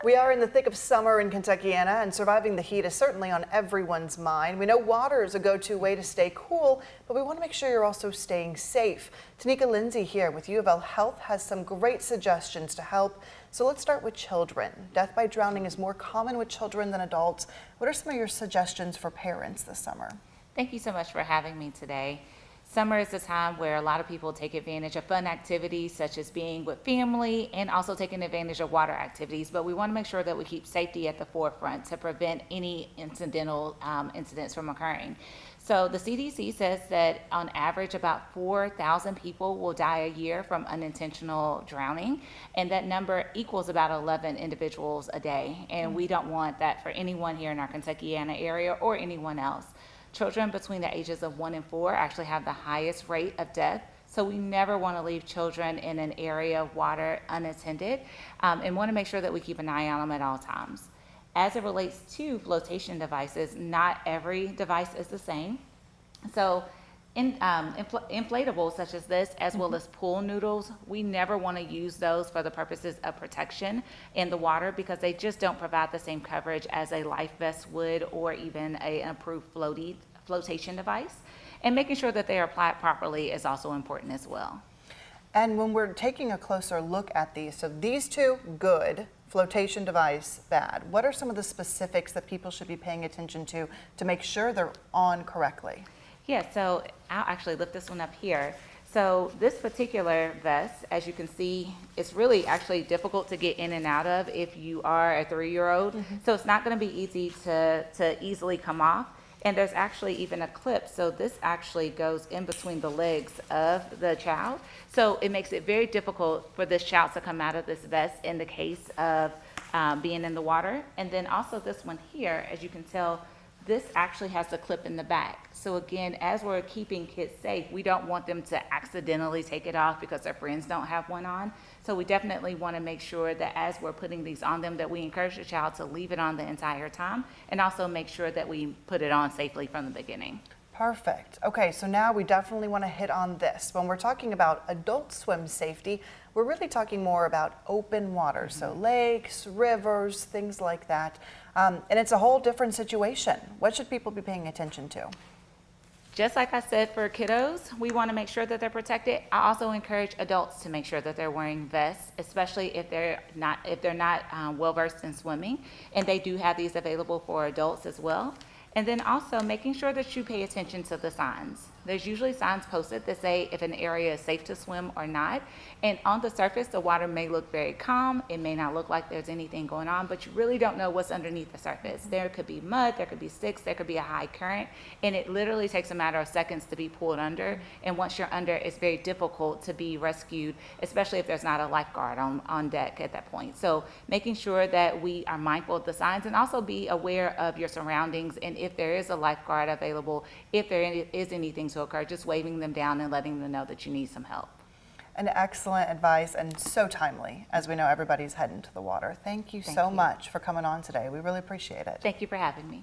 We are in the thick of summer in Kentuckiana, and surviving the heat is certainly on everyone's mind. We know water is a go-to way to stay cool, but we want to make sure you're also staying safe. Tanika Lindsay here with U of L Health has some great suggestions to help. So let's start with children. Death by drowning is more common with children than adults. What are some of your suggestions for parents this summer? Thank you so much for having me today. Summer is a time where a lot of people take advantage of fun activities such as being with family and also taking advantage of water activities, but we want to make sure that we keep safety at the forefront to prevent any incidental incidents from occurring. So the CDC says that on average about 4,000 people will die a year from unintentional drowning, and that number equals about 11 individuals a day, and we don't want that for anyone here in our Kentuckiana area or anyone else. Children between the ages of 1 and 4 actually have the highest rate of death, so we never want to leave children in an area of water unattended, and want to make sure that we keep an eye on them at all times. As it relates to flotation devices, not every device is the same. So inflatables such as this, as well as pool noodles, we never want to use those for the purposes of protection in the water because they just don't provide the same coverage as a life vest would or even an approved flotation device. And making sure that they are applied properly is also important as well. And when we're taking a closer look at these, so these two, good, flotation device, bad. What are some of the specifics that people should be paying attention to make sure they're on correctly? Yeah, so I'll actually lift this one up here. So this particular vest, as you can see, it's really actually difficult to get in and out of if you are a 3-year-old. So it's not going to be easy to easily come off. And there's actually even a clip. So this actually goes in between the legs of the child. So it makes it very difficult for this child to come out of this vest in the case of being in the water. And then also this one here, as you can tell, this actually has a clip in the back. So again, as we're keeping kids safe, we don't want them to accidentally take it off because their friends don't have one on. So we definitely want to make sure that as we're putting these on them, that we encourage the child to leave it on the entire time and also make sure that we put it on safely from the beginning. Perfect. Okay, so now we definitely want to hit on this. When we're talking about adult swim safety, we're really talking more about open water, so lakes, rivers, things like that. And it's a whole different situation. What should people be paying attention to? Just like I said for kiddos, we want to make sure that they're protected. I also encourage adults to make sure that they're wearing vests, especially if they're not well versed in swimming. And they do have these available for adults as well. And then also making sure that you pay attention to the signs. There's usually signs posted that say if an area is safe to swim or not. And on the surface, the water may look very calm. It may not look like there's anything going on, but you really don't know what's underneath the surface. There could be mud, there could be sticks, there could be a high current, and it literally takes a matter of seconds to be pulled under. And once you're under, it's very difficult to be rescued, especially if there's not a lifeguard on deck at that point. So making sure that we are mindful of the signs and also be aware of your surroundings, and if there is a lifeguard available, if there is anything to occur, just waving them down and letting them know that you need some help. An excellent advice and so timely, as we know everybody's heading to the water. Thank you so much for coming on today. We really appreciate it. Thank you for having me.